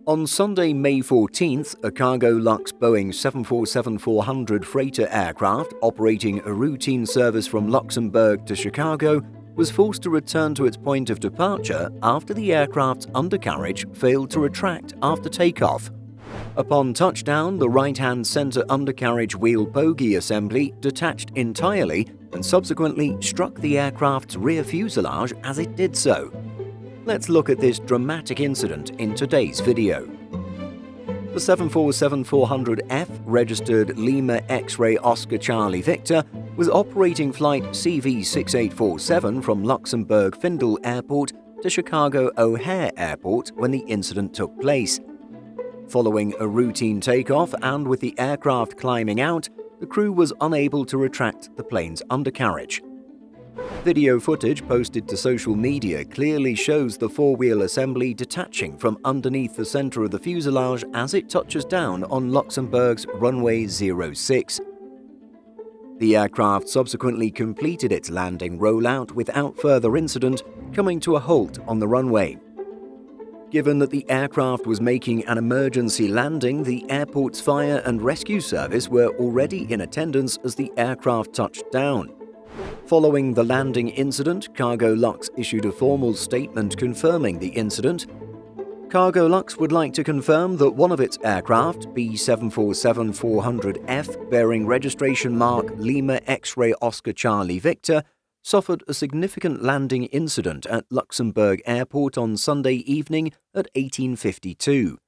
On Sunday, May 14th, a Cargolux Boeing 747-400 freighter aircraft operating a routine service from Luxembourg to Chicago was forced to return to its point of departure after the aircraft's undercarriage failed to retract after takeoff. Upon touchdown, the right-hand center undercarriage wheel bogie assembly detached entirely and subsequently struck the aircraft's rear fuselage as it did so. Let's look at this dramatic incident in today's video. The 747-400F, registered Lima X-Ray Oscar Charlie Victor, was operating flight CV6847 from Luxembourg Findel Airport to Chicago O'Hare Airport when the incident took place. Following a routine takeoff and with the aircraft climbing out, the crew was unable to retract the plane's undercarriage. Video footage posted to social media clearly shows the four-wheel assembly detaching from underneath the center of the fuselage as it touches down on Luxembourg's runway 06. The aircraft subsequently completed its landing rollout without further incident, coming to a halt on the runway. Given that the aircraft was making an emergency landing, the airport's fire and rescue service were already in attendance as the aircraft touched down. Following the landing incident, Cargolux issued a formal statement confirming the incident. Cargolux would like to confirm that one of its aircraft, B747-400F, bearing registration mark Lima X-Ray Oscar Charlie Victor, suffered a significant landing incident at Luxembourg Airport on Sunday evening at 18:52.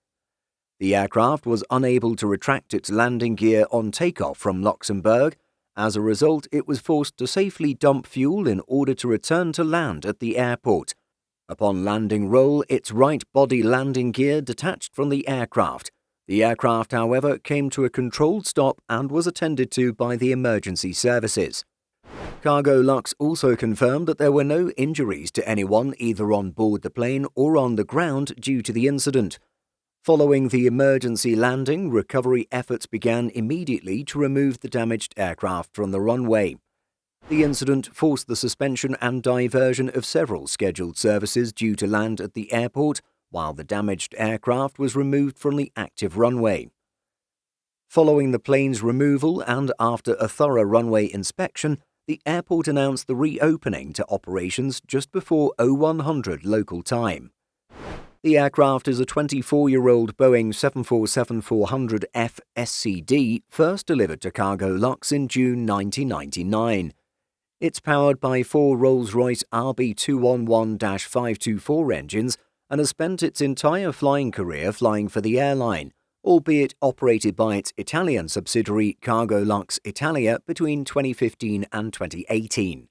The aircraft was unable to retract its landing gear on takeoff from Luxembourg. As a result, it was forced to safely dump fuel in order to return to land at the airport. Upon landing roll, its right body landing gear detached from the aircraft. The aircraft, however, came to a controlled stop and was attended to by the emergency services. Cargolux also confirmed that there were no injuries to anyone either on board the plane or on the ground due to the incident. Following the emergency landing, recovery efforts began immediately to remove the damaged aircraft from the runway. The incident forced the suspension and diversion of several scheduled services due to land at the airport, while the damaged aircraft was removed from the active runway. Following the plane's removal and after a thorough runway inspection, the airport announced the reopening to operations just before 0100 local time. The aircraft is a 24-year-old Boeing 747-400F SCD, first delivered to Cargolux in June 1999. It's powered by four Rolls-Royce RB211-524 engines and has spent its entire flying career flying for the airline, albeit operated by its Italian subsidiary Cargolux Italia between 2015 and 2018.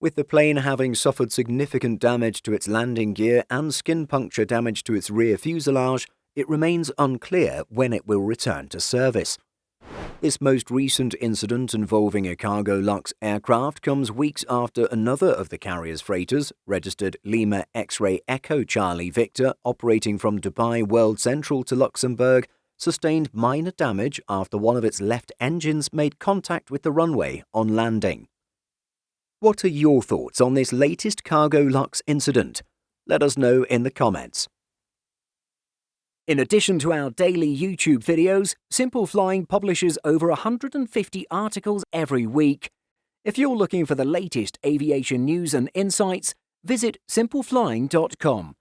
With the plane having suffered significant damage to its landing gear and skin puncture damage to its rear fuselage, it remains unclear when it will return to service. This most recent incident involving a Cargolux aircraft comes weeks after another of the carrier's freighters, registered Lima X-Ray Echo Charlie Victor, operating from Dubai World Central to Luxembourg, sustained minor damage after one of its left engines made contact with the runway on landing. What are your thoughts on this latest Cargolux incident? Let us know in the comments. In addition to our daily YouTube videos, Simple Flying publishes over 150 articles every week. If you're looking for the latest aviation news and insights, visit simpleflying.com.